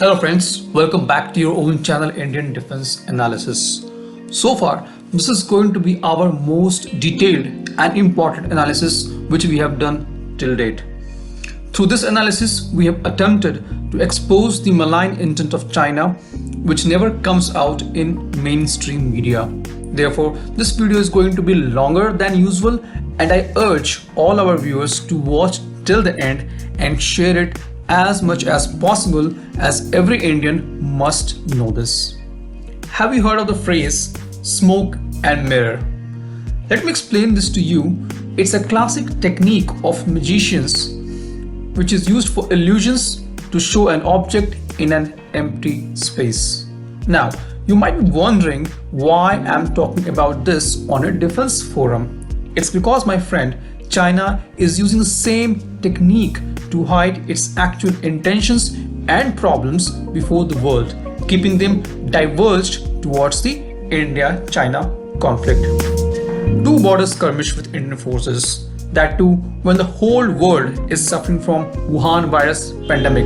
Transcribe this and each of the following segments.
Hello friends, welcome back to your own channel Indian Defense Analysis. So far, this is going to be our most detailed and important analysis which we have done till date. Through this analysis, we have attempted to expose the malign intent of China which never comes out in mainstream media. Therefore, this video is going to be longer than usual and I urge all our viewers to watch till the end and share it as much as possible, as every Indian must know this. Have you heard of the phrase smoke and mirror? Let me explain this to you. It's a classic technique of magicians which is used for illusions to show an object in an empty space. Now, you might be wondering why I'm talking about this on a defense forum. It's because, my friend, China is using the same technique to hide its actual intentions and problems before the world, keeping them diverged towards the India-China conflict. Two borders skirmish with Indian forces, that too when the whole world is suffering from Wuhan Virus pandemic.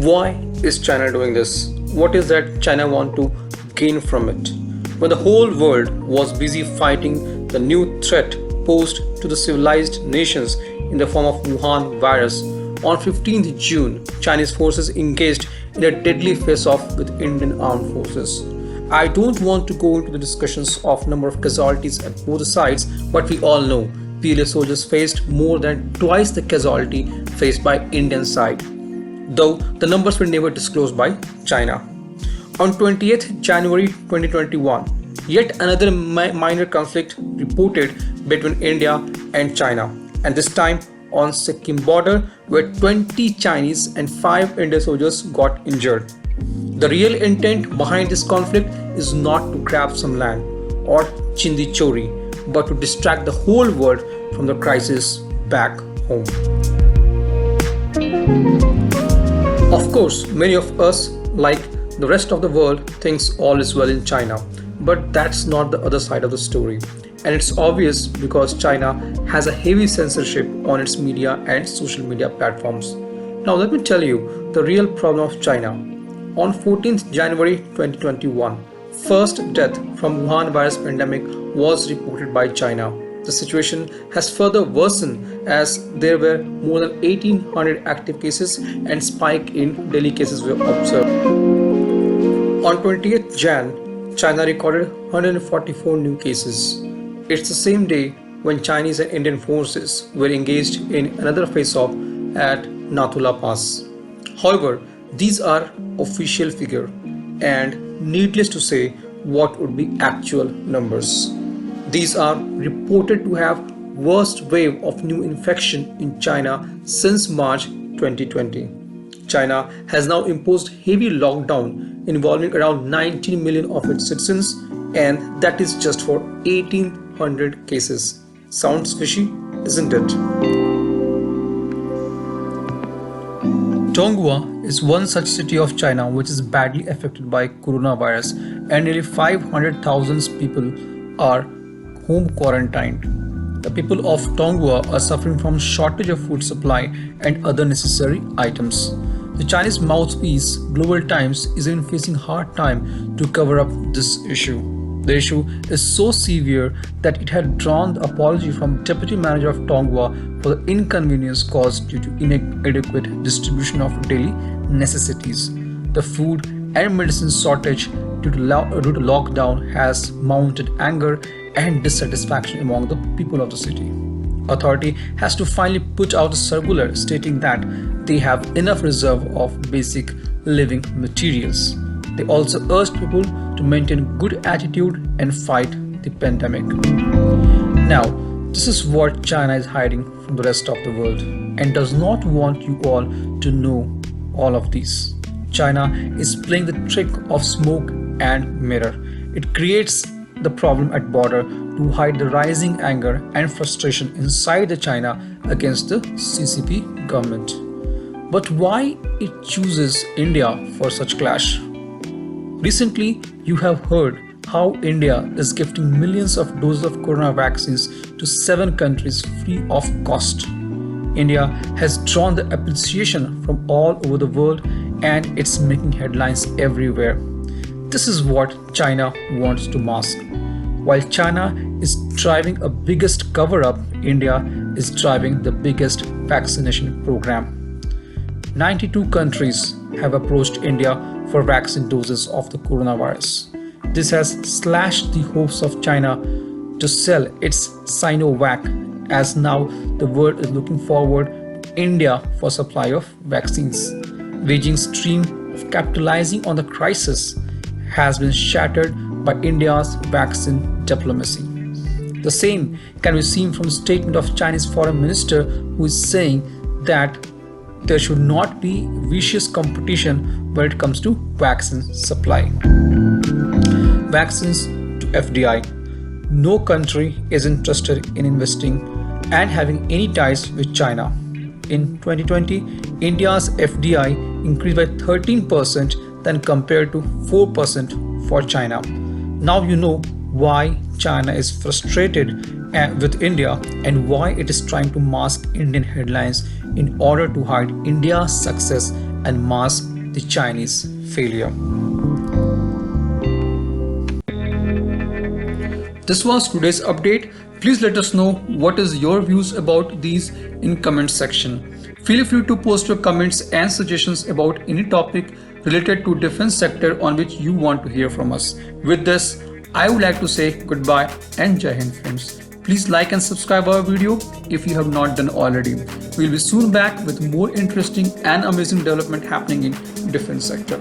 Why is China doing this? What is that China want to gain from it? When the whole world was busy fighting the new threat posed to the civilized nations in the form of Wuhan Virus, on 15th June, Chinese forces engaged in a deadly face-off with Indian armed forces. I don't want to go into the discussions of number of casualties at both sides, but we all know PLA soldiers faced more than twice the casualty faced by Indian side, though the numbers were never disclosed by China. On 20th January 2021, yet another minor conflict reported between India and China, and this time on Sikkim border, where 20 Chinese and 5 Indian soldiers got injured. The real intent behind this conflict is not to grab some land or Chinidi Chori, but to distract the whole world from the crisis back home. Of course, many of us, like the rest of the world, thinks all is well in China, but that's not the other side of the story. And it's obvious because China has a heavy censorship on its media and social media platforms. Now let me tell you the real problem of China. On 14th January 2021, first death from Wuhan virus pandemic was reported by China. The situation has further worsened as there were more than 1800 active cases and spike in daily cases were observed. On 20th Jan, China recorded 144 new cases. It's the same day when Chinese and Indian forces were engaged in another face-off at Nathula Pass. However, these are official figures, and needless to say, what would be actual numbers? These are reported to have worst wave of new infection in China since March 2020. China has now imposed heavy lockdown involving around 19 million of its citizens, and that is just for 1800 cases. Sounds fishy, isn't it? Donghua is one such city of China which is badly affected by coronavirus, and nearly 500,000 people are home quarantined. The people of Donghua are suffering from shortage of food supply and other necessary items. The Chinese mouthpiece, Global Times, is even facing hard time to cover up this issue. The issue is so severe that it had drawn the apology from Deputy Manager of Donghua for the inconvenience caused due to inadequate distribution of daily necessities. The food and medicine shortage due to lockdown has mounted anger and dissatisfaction among the people of the city. Authority has to finally put out a circular stating that they have enough reserve of basic living materials. They also urged people to maintain good attitude and fight the pandemic. Now, this is what China is hiding from the rest of the world and does not want you all to know all of these. China is playing the trick of smoke and mirror. It creates the problem at border to hide the rising anger and frustration inside the China against the CCP government. But why it chooses India for such clash? Recently, you have heard how India is gifting millions of doses of corona vaccines to 7 countries free of cost. India has drawn the appreciation from all over the world and it's making headlines everywhere. This is what China wants to mask. While China is driving a biggest cover-up, India is driving the biggest vaccination program. 92 countries have approached India for vaccine doses of the coronavirus. This has slashed the hopes of China to sell its Sinovac, as now the world is looking forward to India for supply of vaccines. Beijing's dream of capitalizing on the crisis has been shattered by India's vaccine diplomacy. The same can be seen from a statement of Chinese Foreign Minister, who is saying that there should not be vicious competition when it comes to vaccine supply. Vaccines to FDI. No country is interested in investing and having any ties with China. In 2020, India's FDI increased by 13% than compared to 4% for China. Now you know why China is frustrated with India and why it is trying to mask Indian headlines in order to hide India's success and mask the Chinese failure. This was today's update. Please let us know what is your views about these in comment section. Feel free to post your comments and suggestions about any topic related to defense sector on which you want to hear from us. With this, I would like to say goodbye and Jai Hind friends. Please like and subscribe our video if you have not done already. We'll be soon back with more interesting and amazing development happening in defense sector.